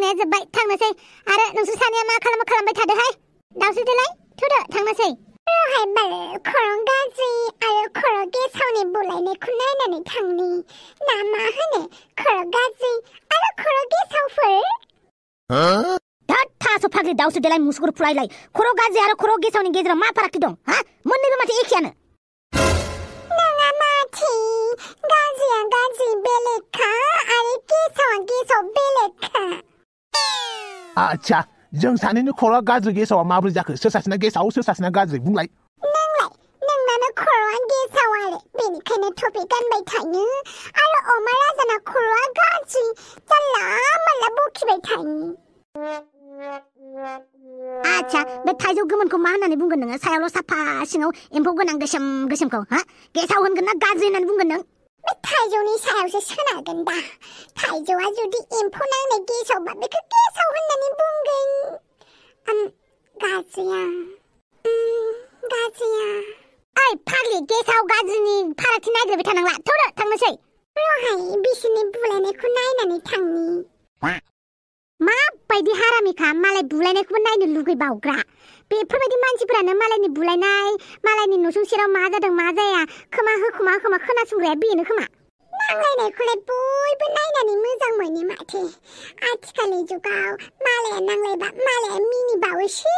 रायलायनाया जोब्बाय थांनोसै आरो नोंसोर सानैया मा खालामबाय थादोहाय दावस्रिदेलाय थुदो थांनोसै रहाय बाल खर' गाज्रि आरो खर' गेसावनि बुलायनायखौ नायनानै थांनि ना मा होनो खर' गाज्रि आरो खर' गेसावफोर थास' फाग्लि दावस्रिदेलाय मुसुगुर फुलायलाय खर' गाज्रि आरो खर' गेसावनि गेजेराव मा फारागथि दं हा मोननैबो माथो एखेयानो नङा माथि गाज्रिया गाज्रि बेलेगखा आरो गेसावा गेसाव बेलेगखा आच्छा जों सानैनि खर'आ गाज्रि गेसावा माब्रै जाखो सोर सासेना गेसाव सोर सासेना गाज्रि बुंलाय नोंनानो खर'आ गेसाव आरो बेनिखायनो टपि गानबाय थायो आरो अमा राजाना खर'आ गाज्रि जानला मोनला बखिबाय थायो आच्छा बे थाइजौ गोमोनखौ मा होननानै बुंगोन नोङो सायावल' साफा सिङाव एम्फौ गोनां गोसोम गोसोमखौ हा गेसाव होनगोन ना गाज्रि होननानै बुंगोन नों बे थाइजौनि सायावसो सोनारगोन दा थाइजौआ जुदि एम्फौ नांनाय गेसावबा बेखौ गेसाव होननानै बुंगोन गाज्रिया ओइ फाग्लि गेसाव गाज्रिनि फारागथि नागिरबाय थानांला थौदो थांनोसै रहाय बिसोरनि बुलायनायखौ नायनानै थांनि माबायदि हारामिखा मालाय बुलायनायखौबो नायनो लुगैबावग्रा बेफोरबायदि मानसिफोरानो मालायनि बुलायनाय मालायनि नसुं सेराव मा जादों मा जाया खोमा खोनासंग्राया बेनो खोमा नांलायनायखौलाय बयबो नायनानै मोजां मोनो माथो आथिखालनि जुगाव मालाया नांलायबा मालाया मिनिबावोसो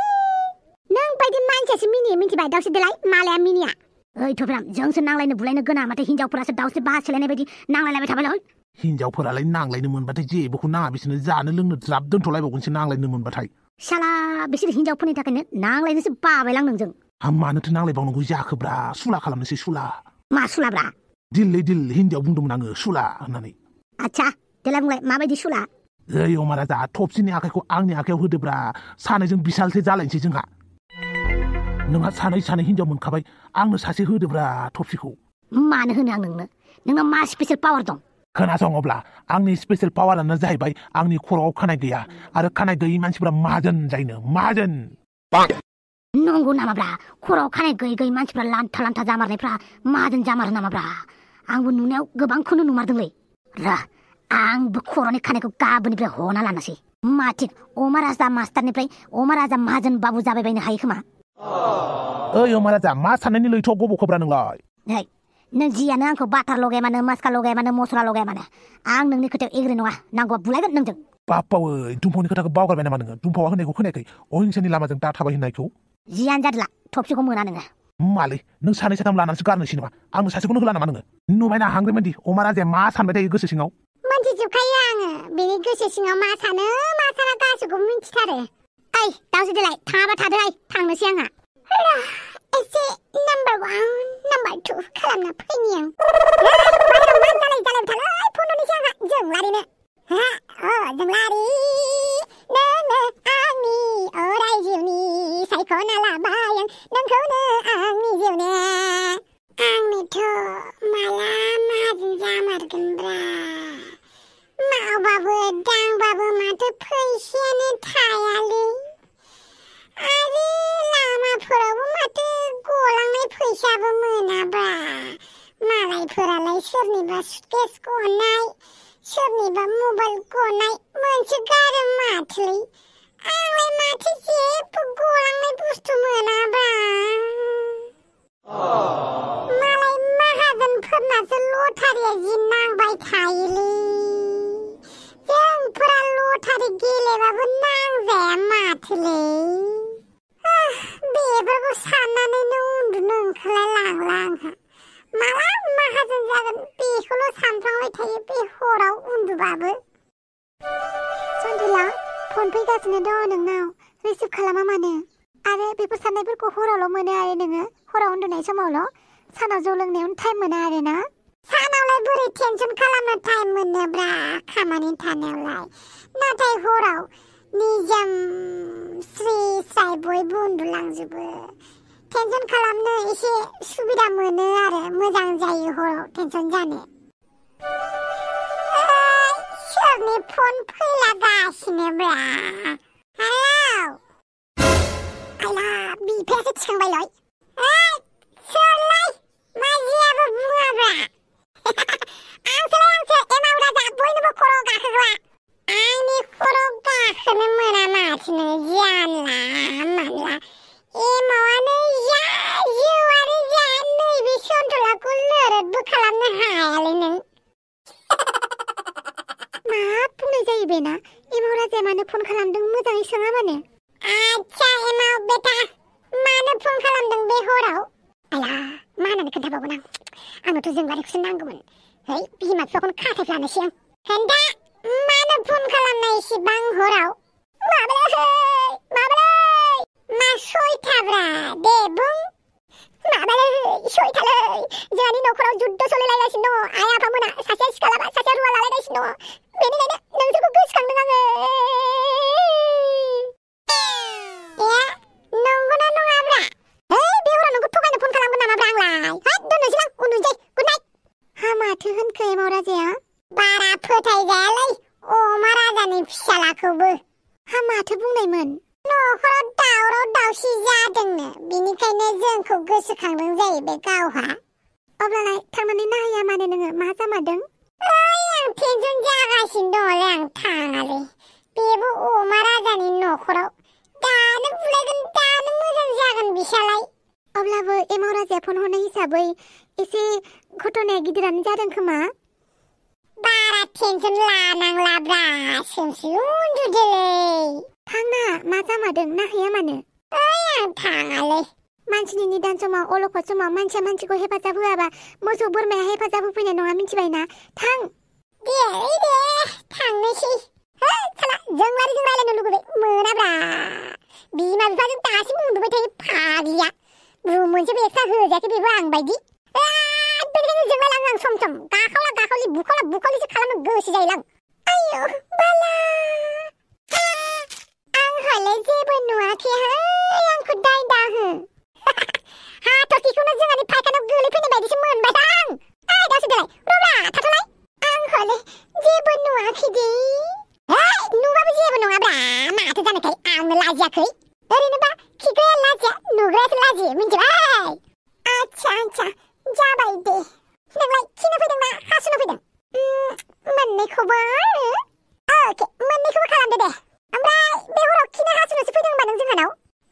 नों बायदि मानसियासो मिनियो मिथिबाय दावस्रिदेलाय मालाया मिनिया ओइ थफ्राम जोंसो नांलायनो बुलायनो गोनां माथो हिनजावफोरासो दावस्रि बाहा सोलायनाय बायदि नांलायलायबाय थाबाय हिनजावफोरालाय नांलायनो मोनबाथाय जेबोखौ नाङा बिसोरनो जानो लोंनो ज्राब दोनथ'लायबावगोनसो नांलायनो मोनबाथाय शाला बिसोर हिनजावफोरनि थाखायनो नांलायनोसो बाबायलां नोंजों मानोथो नांलायबावनांगौ जाखोब्रा सुला खालामनोसै सुला मा सुलाब्रा दिल हिन्दियाव बुंदोंमोन आङो सुला होननानै आच्छा देलाय बुंलाय माबायदि सुला ओइ अमा राजा थबसिनि आखाइखौ आंनि आखाइयाव होदोब्रा सानैजों बिसालसो जालायनोसै जोंहा नोंहा सानै हिनजाव मोनखाबाय आंनो सासे होदोब्रा थबसिखौ मानो होनो आं नोंनाव मा स्पेसियेल पावार दं खोनासं अब्ला आंनि स्पेसियेल पावारानो जाहैबाय आंनि खर'आव खानाय गैया आरो खानाय गैयै मानसिफ्रा माहाजोन जायनो माहाजोन नंगौ नामाब्रा खर'आव खानाय गैयै मानसिफ्रा लान्था जामारनायफ्रा माहाजोन जामारो नामाब्रा आंबो नुनायाव गोबांखौनो नुमारदोंलै आंबो खर'नि खानायखौ गाबोननिफ्राय हना लानोसै मा थिक अमा राजा मास्टारनिफ्राय अमा राजा माहाजोन बाबु जाबायबायनो हायो खोमा ओइ अमा राजा मा साननायनि लैथोआव गब'खोब्रा नोंलाय नों जियानो आंखौ बाटार लगाया मानो मास्का लगाया मानो मस्ला लगाया मानो आं नोंनि खोथायाव एग्रि नङा नांगौबा बुलायगोन नोंजों बापावै दुम्फावनि खोथाखौ बावगारबाय नामा नोङो दुम्फावा होनायखौ खोनायाखै अहिंसानि लामाजों दा थाबाय होननायखौ जियानो जादोला थबसिखौ मोना नोङो मालै नों सानै साथाम लानानैसो गारनोसै नामा आंनो सासेखौनो होला नामा नोङो नुबायना हांग्रिमोनदि अमा राजाया मा सानबाय थायो गोसो सिङाव मोनथिजोबखायो आङो बेनि गोसो सिङाव मा सानो मा साना गासैखौबो मिथिथारो ओइ दावस्रिदेलाय थाङाबा थादोहाय थांनोसै आंहा एसे नाम्बार 1 नाम्बार 2 खालामना फैनि आं बाहेराव मा जालाय थालाय फननोसै आंहा जोंलारिनो जोंलारि नोङो आंनि अराय जिउनि सायख'ना लाबाय आं नोंखौनो आंनि जिउनि आंनिथ' माला माजों जामारगोनब्रा मावबाबो दांबाबो माथो फैसायानो थायालै आरो लामाफोरावबो माथो गलांनाय फैसाबो मोनाब्रा मालायफोरालाय सोरनिबा सुटकेस गनाय सोरनिबा मबाइल गनाय मोनसे गारो माथोलै आंलाय माथो जेबो गलांनाय बुस्थु मोनाब्रा मालाय माहाजोनफोरनासो लटारिया जि नांबाय थायोलै जोंफोरा लटारि गेलेबाबो नांजाया माथोलै बेफोरखौ साननानैनो उन्दुनो ओंखारलायलांला आंहा माला माहाजोन जागोन बेखौल' सानफ्लांबाय थायो बे हराव उन्दुबाबो सन्दिला फन फैगासिनो दङ नोंनाव रिसिभ खालामा मानो आरो बेफोर साननायफोरखौ हरावल' मोनो आरो नोङो हराव उन्दुनाय समावल' सानाव जौ लोंनायावनो टाइम मोना आरो ना सानावलाय बोरै टेनसन खालामनो टाइम मोनोब्रा खामानि थानायावलाय नाथाय हराव निजोम स्रि स्राय बयबो उन्दुलांजोबो टेनसन खालामनो एसे सुबिदा मोनो आरो मोजां जायो हराव टेनसन जानो सोरनि फन फैलागासिनोब्रा हेलौ बिफायासो थिखांबायलै सोरलाय मा जेबो बुङाब्रा आंसो एमाव राजा बयनिबो खर' गाखोग्रा आंनि खर' जाहैबाय ना एमाव राजाया मानो फन खालामदों मोजाङै सोङा मानो आच्छा एमाव बेटा मानो फन खालामदों बे हराव आया मा होननानै खोन्थाबावगोन आंनोथ' जोंलारिखौसो नांगौमोन है बिमा बिफाखौनो खाथायफ्लानोसै आं खोन्था मानो फन खालामनाय इसेबां हराव माबालै मा सयथाब्रा दे बुं माबालै सयथालै जोंहानि न'खराव जुद्ध सोलिलायगासिनो दङ आइ आफामोना सासेया सिखालाबा सासेया रुवा लालायगासिनो दङ बेनिखायनो नोंसोरखौ गोसोखांदों आङो नंगौना नङाब्रा है बे हराव नोंखौ थगायनो फन खालामगोन नामाब्रा आंलाय है दोननोसै आं उन्दुनोसै गुड नाइट हा माथो होनखो एमाव राजाया बारा फोथायजायालै अमा राजानि फिसालाखौबो हा माथो बुंनायमोन न'खराव दावराव दावसि जादोंनो बिनिखायनो जोंखौ गोसोखांदों जाहैबाय गावहा अब्लालाय थांनानै नायहैया मानो नोङो मा जामारदों आं टेनसन जागासिनो दङलै आं थाङालै बेबो अमा राजानि न'खराव दानो बुलायगोन दानो मोजां जागोन बिसालाय अब्लाबो एमाव राजाया फन हरनाय हिसाबै एसे घटनाया गिदिरानो जादों खोमा बारा टेनसन लानांलाब्रा सोमसि उन्दुदोलै थांना मा जामारदों नाहैया मानो आं थाङालै मानसिनि निदान समाव अलखद समाव मानसिया मानसिखौ हेफाजाब होआबा मोसौ बोरमाया हेफाजाब होफैनाय नङा मिथिबायना थां दे थांनोसै है साला जोंलारिजों रायलायनो लुगैबाय मोनाब्रा बिमा बिफाजों दासिम उन्दुबाय थायो फाग्लिया रुम मोनसेबो एक्सट्रा होजायाखै बेबो आं बायदि बेनिखायनो जोंलाय आं सम गाखावला गाखावलि बुखावला बुखावलिसो खालामनो गोसो जायोलां आयौ बाला आंहालाय जेबो नुवाखैहाय आंखौ दाय दाहो हाथरखिखौनो जोंहानि फायखानाव गोलैफैनाय बायदिसो मोनबाय आं दासो देलाय रब्रा थाथ'लाय आंहालाय जेबो नुवाखै दे नुबाबो जेबो नङाब्रा माथो जानायखाय आंनो लाजियाखै ओरैनोबा खिग्राया लाजिया नुग्रायासो लाजियो मिन्थिबाय आच्छा जाबाय दे नोंलाय खिनो फैदों ना हासुनो फैदों मोननैखौबो मोननैखौबो खालामदो दे ओमफ्राय बे हराव खिनो हासुनोसो फैदों होनबा नों जोंहानाव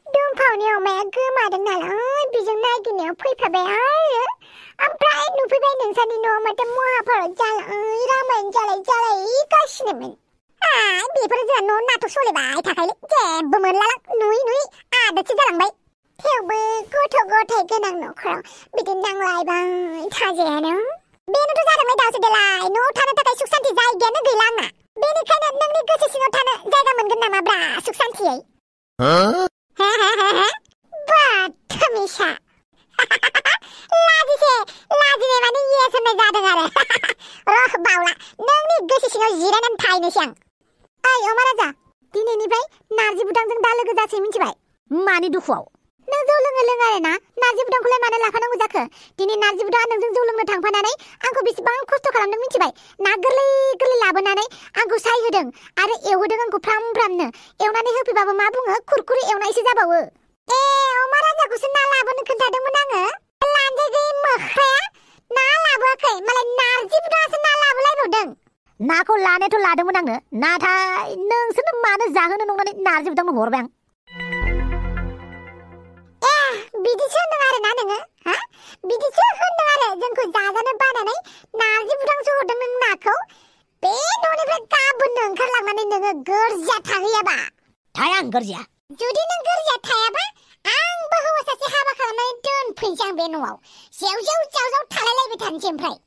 दुमफावनि अमाया गोमादों नालाय बेजों नागिरनायाव फैफाबाय आरो ओमफ्राय नुफैबाय नोंसानि न'आव माथो महाभारत जालाय रामायण जालायगासिनोमोन बेफोरो जोंहा न' नाटक सोलिबाय थाखायलै जेबो मोनलालां नुयै आदोसो जालांबाय थेवबो गथ' गथाय गोनां न'खराव बिदि नांलायबाय थाजायानो बेनोथ' जादोंलाय दावसो देलाय न'आव थानो थाखाय सुख सान्ति जायगायानो गैला आंना बेनिखायनो नोंनि गोसो सिङाव थानो जायगा मोनगोन नामाब्रा सुख सान्तियै बदतमिसा लाजिनाय माने येस होननाय जादों आरो र' बावला नोंनि गोसो सिङाव जिरायनानै थाहैनोसै आं ओइ अमा राजा दिनैनिफ्राय नारजि बुदांजों दा लोगो जासै मिथिबाय मानि दुखुआव नों जौ लोङो आरो ना नारजि बुदांखौलाय मानो लाफानांगौ जाखो दिनै नारजि बुदाङा नोंजों जौ लोंनो थांफानानै आंखौ बेसेबां खस्थ' खालामदों मिथिबाय ना गोरलै लाबोनानै आंखौ सायहोदों आरो एवहोदों आंखौ फ्रामनो एवनानै होफैबाबो मा बुङो खुरखुरि एवनायसो जाबावो अमा राजाखौसो ना लाबोनो खोन्थादोंमोन आङो लानजाय गैयि मोख्राया ना लाबोआखै मालाय नारजि बुदाङासो ना लाबोलायबावदों नाखौ लानायाथ' लादोंमोन आंनो नाथाय नोंसोरनो मानो जाहोनो नंनानै नारजि बुदांनो हरबाय आं बिदिसो होनदों आरो ना नोङो बिदिसो होनदों आरो जोंखौ जाजानो बानानै नारजि बुदांसो हरदों नों नाखौ बे न'निफ्राय गाबोननो ओंखारलांनानै नोङो गोरजिया थाहैयाबा थाया आं गोरजिया जुदि नों गोरजिया थायाबा आंबो हौवा सासे हाबा खालामनानै दोनफैनोसै आं बे न'आव जेव थालायलायबाय थानोसै ओमफ्राय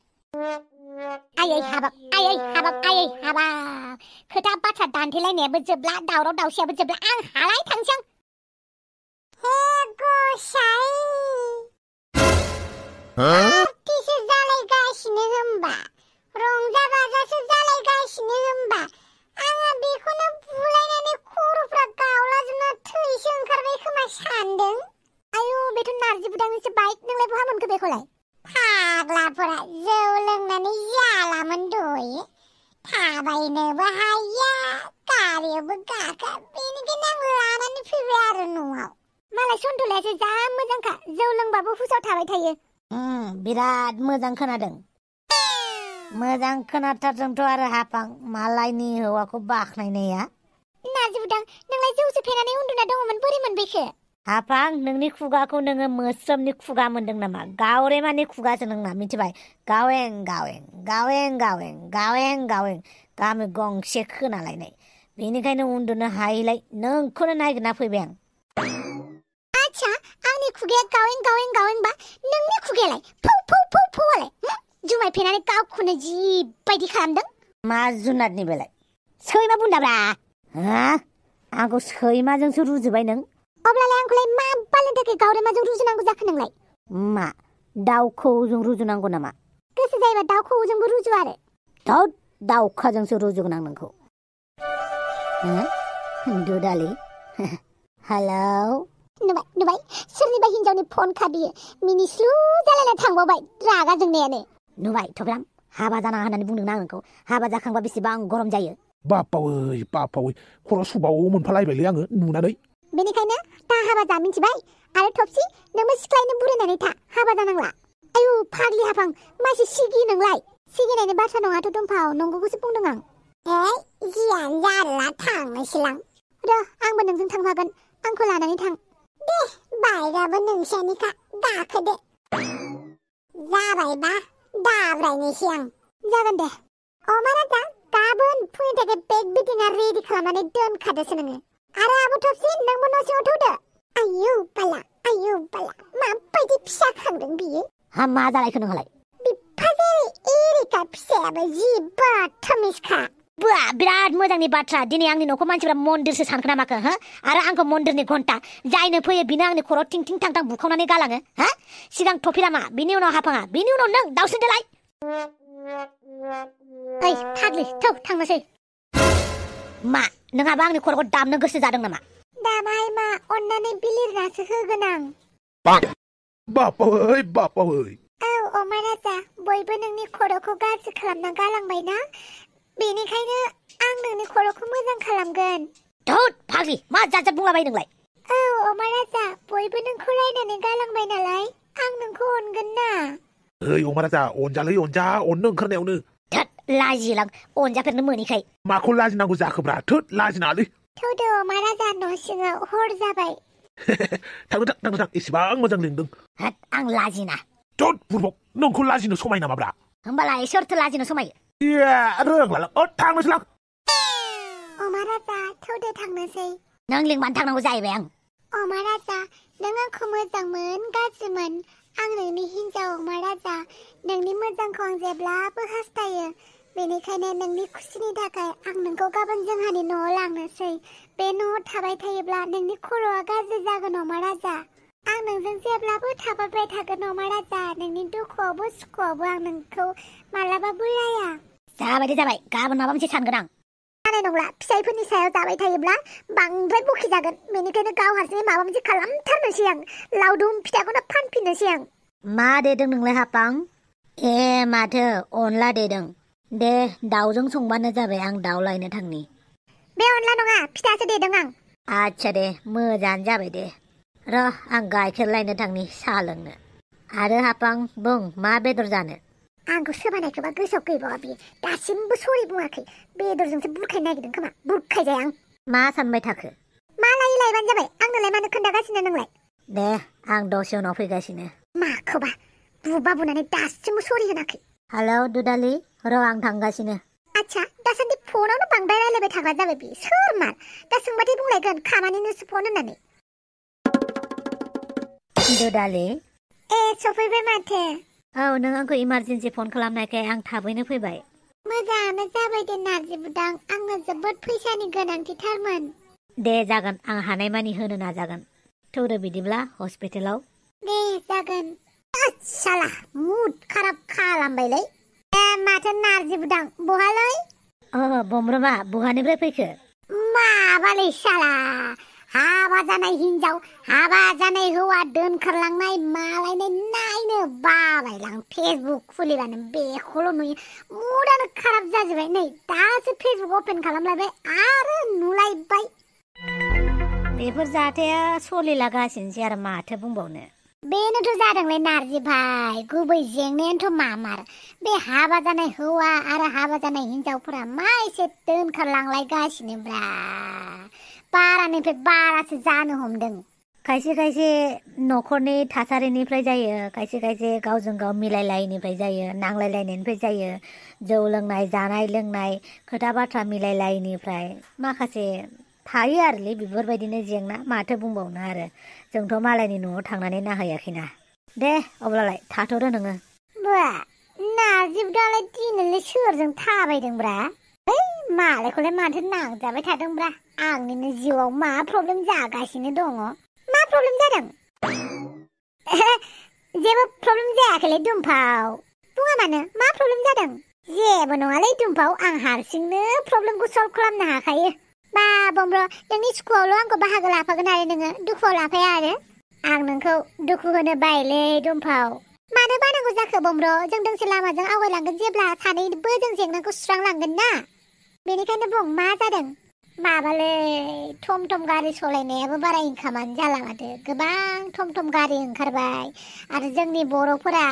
आयै हाबाब खोथा बाथ्रा दान्थेलायनायाबो जोबला दावराव दावसियाबो जोबला आं हालाय थांसै हे गसाइ पार्टिसो जालायगासिनो होमबा रंजा बाजासो जालायगासिनो होमबा आङो बेखौनो बुलायनानै खर'फ्रा गावलाजोबना थैसो ओंखारबाय खोमा सानदों आयु बेथ' नारजि बुदांनिसो बाइक नोंलाय बहा मोनखो बेखौलाय फाग्लाफोरा जौ लोंनानै जालामोन दहायो थाबायनोबो हाया गारियावबो गाखा बेनिखायनो आं लानानै फैबाय आरो न'आव मालाय सन्थुलायासो जा मोजांखा जौ लोंबाबो हुसाव थाबाय थायो बिराद मोजां खोनादों मोजां खोनाथारदोंथ' आरो हाफां मालायनि हौवाखौ बाख्नायनाया नारजि बुदां नोंलाय जौसो फेनानै उन्दुना दङमोन बोरै मोनबैखो हाफां नोंनि खुगाखौ नोङो मोस्रोमनि खुगा मोनदों नामा गावरेमानि खुगासो नोंना मिथिबाय गावें गावें गावें गावें गावें गावें गामि गंसे खोनालायनाय बेनिखायनो उन्दुनो हायैलाय नोंखौनो नागिरना फैबाय आं आच्छा आंनि खुगाया गावें गावें गावें बा नोंनि खुगायालाय फौ फौ फौ फौआलाय जुमाय फेनानै गावखौनो जिबायदि खालामदों मा जुनादनि बेलाय सैमा बुन्दाब्रा हा आंखौ सैमाजोंसो रुजुबाय नों अब्लालाय आंखौलाय मा बालनि थाखाय गावरेमाजों रुजुनांगौ जाखो नोंलाय मा दाउखौजों रुजुनांगौ नामा गोसो जायोबा दाउखौजोंबो रुजु आरो थोद दाउखाजोंसो रुजुगोन आं नोंखौ दुदालि हेलौ नुबाय सोरनिबा हिनजावनि फन बियो मिनिस्लु जालायना थांबावबाय रागा जोंनायानो नुबाय थब्राम हाबा जानाङा होननानै बुंदोंना आं नोंखौ हाबा जाखांबा बेसेबां गरम जायो बापावै खर' सुबाव मोनफालायबायलै आङो नुनानै बेनिखायनो दा हाबा जा मिथिबाय आरो थबसि नोंबो सिख्लायनो बुरायनानै था हाबा जानांला आयु फाग्लि हाफां मासे सिगि नोंलाय सिगिनायनि बाथ्रा नङाथ' दंफाव नंगौखौसो बुंदों आं जियानो जाला थांनोसैलां र' आंबो नोंजों थांफागोन आंखौ लानानै थां दे बायराबो नोंसानिखा गाखोदो जाबायबा दाब्रायनोसै आं जागोन दे अमा राजा गाबोन फुंनि थाखाय बेग बिदिङा रेडि खालामनानै दोनखादोसो नोङो आरो आबो थबसि नोंबो न' सिङाव थौदो आयौ बाला माबायदि फिसा खांदों बियो हा मा जालायखो नोंहालाय बिफाजारि एरिका फिसायाबो जि बाथमिसखा बा बिराद मोजांनि बाथ्रा दिनै आंनि न'खौ मानसिफ्रा मन्दिरसो सानखोना माखो हो आरो आंखौ मन्दिरनि घन्टा जायनो फैयो बिनो आंनि खर' थिं थिं थां थां बुखावनानै गालाङो हा सिगां थफिरामा बिनि उनाव हाफाङा बिनि उनाव नों दाउसिन देलाय ओइ फाग्लि थौ थांनोसै मा नोंहाबा आंनि खर'खौ दामनो गोसो जादों नामा दामाय मा अन्नानै बिलिरनासो होगोन आं बापावै औ अमा राजा बयबो नोंनि खर'खौ गाज्रि खालामना गालांबायना बेनिखायनो आं नोंनि खर'खौ मोजां खालामगोन धुत फाग्लि मा जात बुंलाबाय नोंलाय औ अमा राजा बयबो नोंखौ रायनानै गालांबाय नालाय आं नोंखौ अनगोन ना ओइ अमा राजा अनजालै अननो ओंखारनायावनो थोद लाजिलां अनजाफेरनो मोनिखाय माखौ लाजिनांगौ जाखोब्रा थोद लाजिनाङालै थौदो अमा राजा न' सिङाव हर जाबाय थांनो एसेबां मोजां लिंदों होद आं लाजिना थोद बुरबक नोंखौ लाजिनो समाय नामाब्रा होमबालाय सोरथो लाजिनो समायो रोंलालां थांनोसैलां अमा राजा थौदो थांनोसै नों लिंबानो थांनांगौ जाहैबाय आं अमा राजा नों आंखौ मोजांमोन गाज्रिमोन आं नोंनि हिनजाव अमा राजा नोंनि मोजांखौ आं जेब्लाबो हास्थायो बेनिखायनो नोंनि खुसिनि थाखाय आं नोंखौ गाबोन जोंहानि न'आव लांनोसै बे न'आव थाबाय थायोब्ला नोंनि खर'आ गाज्रि जागोन अमा राजा आं नोंजों जेब्लाबो थाबाय थागोन अमा राजा नोंनि दुखुआवबो सुखुआवबो आं नोंखौ मालाबाबो राया जाबाय गाबोन माबा मोनसे सानगोन आं जानाय नंला फिसाइफोरनि सायाव जाबाय थायोब्ला बांद्राय बखिजागोन बेनिखायनो गाव हारसिङै माबा मोनसे खालामथारनोसै आं लावदुम फिथाखौनो फानफिननोसै आं मा देदों नोंलाय हापां ए माथो अनला देदों दे दाउजों संबानो जाबाय आं दाउ लायनो थांनि बे अनला नङा फिथासो देदों आं आच्छा दे मोजाङानो जाबाय दे र' आं गाइखेर लायनो थांनि साहा लोंनो आरो हापां बुं मा बेदर जानो आंखौ सोबानायखौबा गोसोआव गैबावा बियो दासिमबो सरि बुङाखै बेदरजोंसो बुरखायनो नागिरदों खोमा बुरखायजाया आं मा सानबाय थाखो मा लायो लायबानो जाबाय आंनोलाय मानो खोन्थागासिनो नोंलाय दे आं दसे उनाव फैगासिनो माखौबा बुबा बुनानै दासिमबो सरि होनाखै हेलौ दुदालि र' आं थांगासिनो आच्छा दासान्दि फनावनो बांद्राय रायलायबाय थाग्रा जाबाय बियो सोर मार दा सोंबाथाय बुंलायगोन खामानिनोसो फन होननानै दुदालि ए सफैबाय माथो औ नों आंखौ इमारजेन्सि फन खालामनायखाय आं थाबैनो फैबाय मोजाङानो जाबाय दे नारजि बुदां आंनो जोबोद फैसानि गोनांथिथारमोन दे जागोन आं हानायमानि होनो नाजागोन थौदो बिदिब्ला हस्पिटालाव दे जागोन साला मुड खाराब खालामबायलै ए माथो नारजि बुदां बहालै बमब्रमा बहानिफ्राय फैखो माबालै साला हाबा जानाय हिनजाव हाबा जानाय हौवा दोनखारलांनाय मालायनाय नायनो बाबायलां फेसबुक खुलिबानो बेखौल' नुयो मुडानो खाराब जाजोबबाय नै दासो फेसबुक अपेन खालामलायबाय आरो नुलायबाय बेफोर जाथाया सोलिलागासिनोसै आरो माथो बुंबावनो बेनोथ' जादोंलै नारजि भाई गुबै जेंनायानोथ' मामार बे हाबा जानाय हौवा आरो हाबा जानाय हिनजावफोरा मा एसे दोनखारलांलायगासिनोब्रा बारानिफ्राय बारासो जानो हमदों खायसे खायसे न'खरनि थासारिनिफ्राय जायो खायसे खायसे गावजों गाव मिलायलायैनिफ्राय जायो नांलायलायनायनिफ्राय जायो जौ लोंनाय जानाय लोंनाय खोथा बाथ्रा मिलायलायैनिफ्राय माखासे थायो आरोलै बेफोरबायदिनो जेंना माथो बुंबावनो आरो जोंथ' मालायनि न'आव थांनानै नाहैयाखैना दे अब्लालाय थाथ'दो नोङो बा नाजिबदालाय दिनैलाय सोरजों थाबायदोंब्रा ओइ मालायखौलाय माथो नांजाबाय थादोंब्रा आंनिनो जिउआव मा प्रब्लेम जागासिनो दङ मा प्रब्लेम जादों जेबो प्रब्लेम जायाखैलै दुमफाव बुङा मानो मा प्रब्लेम जादों जेबो नङालै दुमफाव आं हारसिंनो प्रब्लेमखौ सल्भ खालामनो हाखायो बा बमब्र नोंनि स्कुलावल' आंखौ बाहागो लाफागोन आरो नोङो दुखुआव लाफाया आरो आं नोंखौ दुखु होनो बायोलै दुमफाव मानो बानांगौ जाखो बमब्र जों दोंसे लामाजों आवगायलांगोन जेब्ला सानैबो जों जेंनाखौ सुस्रांलांगोन ना बेनिखायनो बुं मा जादों माबालै थम थम गारि सालायनायाबो बारा इनकामानो जाला माथो गोबां थम थम गारि ओंखारबाय आरो जोंनि बर'फोरा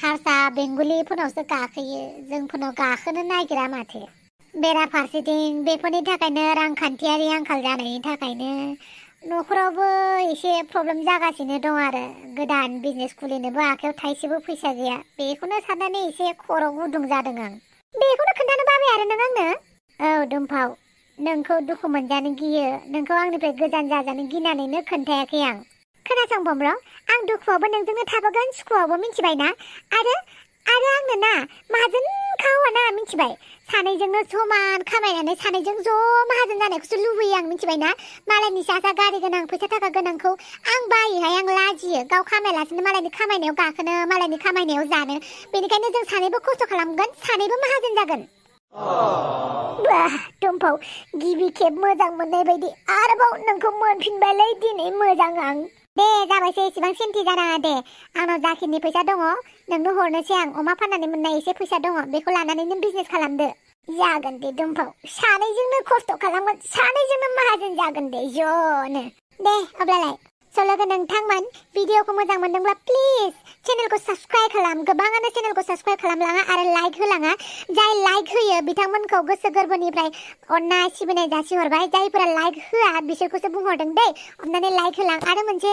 हारसा बेंगलिफोरनावसो गाखोयो जोंफोरनाव गाखोनो नागिरा माथो बेराफारसेथिं बेफोरनि थाखायनो रांखान्थियारि आंखाल जानायनि थाखायनो न'खरावबो एसे प्रब्लेम जागासिनो दं आरो गोदान बिजनेस खुलिनोबो आखायाव थाइसेबो फैसा गैया बेखौनो साननानै एसे खर' गुदुं जादों आं बेखौनो खोन्थानो बाबाय आरो नों आंनो औ दुमफाव नोंखौ दुखु मोनजानो गियो नोंखौ आंनिफ्राय गोजान जाजानो गिनानैनो खोन्थायाखै आं खोनासं बमब्र आं दुखुआवबो नोंजोंनो थाफागोन सुखुआवबो मिथिबायना आरो आंनो ना माहाजोन खावा मिथिबाय सानैजोंनो समान खामायनानै सानैजों ज' माहाजोन जानायखौसो लुबैयो आं मिथिबायना मालायनि सा गारि गोनां फैसा थाखा गोनांखौ आं बायोहाय आं लाजियो गाव खामायालासिनो मालायनि खामायनायाव गाखोनो मालायनि खामायनायाव जानो बेनिखायनो जों सानैबो खस्थ' खालामगोन सानैबो माहाजोन जागोन दुमफाव गिबि खेब मोजां मोननाय बायदि आरोबाव नोंखौ मोनफिनबायलै दिनै मोजां आं दे जाबायसै एसेबां सिन्थि जानाङा दे आंनाव जाखिनि फैसा दङ नोंनो हरनोसै आं अमा फाननानै मोननाय एसे फैसा दङ बेखौ लानानै नों बिजनेस खालामदो जागोन दे दुमफाव सानैजोंनो खस्थ' खालामगोन सानैजोंनो माहाजोन जागोन दे ज'नो दे अब्लालाय सल'गो नोंथांमोन भिडिअखौ मोजां मोनदोंब्ला प्लिज चेनेलखौ साबस्क्राइब खालाम गोबाङानो चेनेलखौ साबस्क्राइब खालामलाङा आरो लाइक होलाङा जाय लाइक होयो बिथांमोनखौ गोसो गोरबोनिफ्राय अननाय सिबिनाय जासिहरबाय जायफोरा लाइक होआ बिसोरखौसो बुंहरदों दै अननानै लाइक होलां आरो मोनसे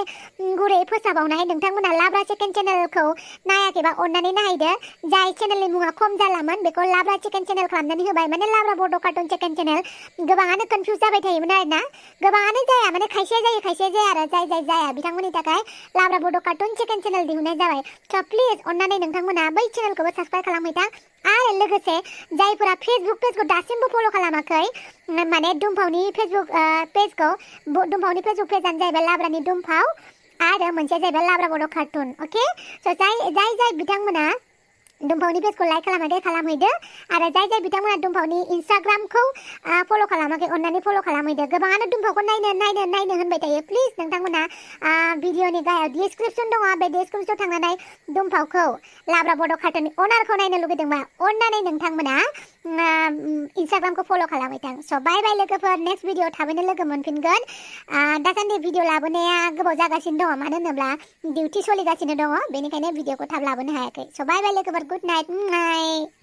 गुरै फोसाबावनाय नोंथांमोना लाब्रा चिकेन चेनेलखौ नायाखैबा अननानै नायदो जाय चेनेलनि मुङा खम जालामोन बेखौ लाब्रा चिकेन चेनेल खालामनानै होबाय माने लाब्रा बड' कार्टुन चिकेन चेनेल गोबाङानो कनफिउज जाबाय थायोमोन आरोना गोबाङानो जाया माने खायसेया जायो खायसेया जाया आरो जाय जाया बिथांमोननि थाखाय लाब्रा बड' कार्टुन चिकेन चेनेल दिहुननाय जाबाय स' प्लिज अननानै नोंथांमोना बै चेनेलखौबो साबस्क्राइब खालामहैथां आरो लोगोसे जायफोरा फेसबुक पेजखौ दासिमबो फल' खालामाखै माने दुमफावनि फेसबुक पेजखौ दुमफावनि फेसबुक पेजानो जाहैबाय लाब्रानि दुमफाव आरो मोनसेया जाहैबाय लाब्रा बड' कार्टुन अके स' जाय बिथांमोना दुमफावनि पेजखौ लाइक खालामहैदो खालामहैदो आरो जाय बिथांमोना दुमफावनि इन्सटाग्रामखौ फल' खालामाखै अननानै फल' खालामहैदो गोबाङानो दुमफावखौ नायनो होनबाय थायो प्लिज नोंथांमोना भिडिअनि गाहायाव डिसक्रिपसन दङ बे डिसक्रिपसनाव थांनानै दुमफावखौ लाब्रा बड' कार्टुननि अनारखौ नायनो लुगैदोंबा अननानै नोंथांमोना इन्सटाग्रामखौ फल' खालामहैथां स' बाय बाय लोगोफोर नेक्स्ट भिडिअ थाबैनो लोगो मोनफिनगोन दासान्दि भिडिअ लाबोनाया गोबाव जागासिनो दङ मानो होनोब्ला डिउटि सोलिगासिनो दङ बेनिखायनो भिडिअखौ थाब लाबोनो हायाखै स' बाय बाय लोगोफोर गुड नाइट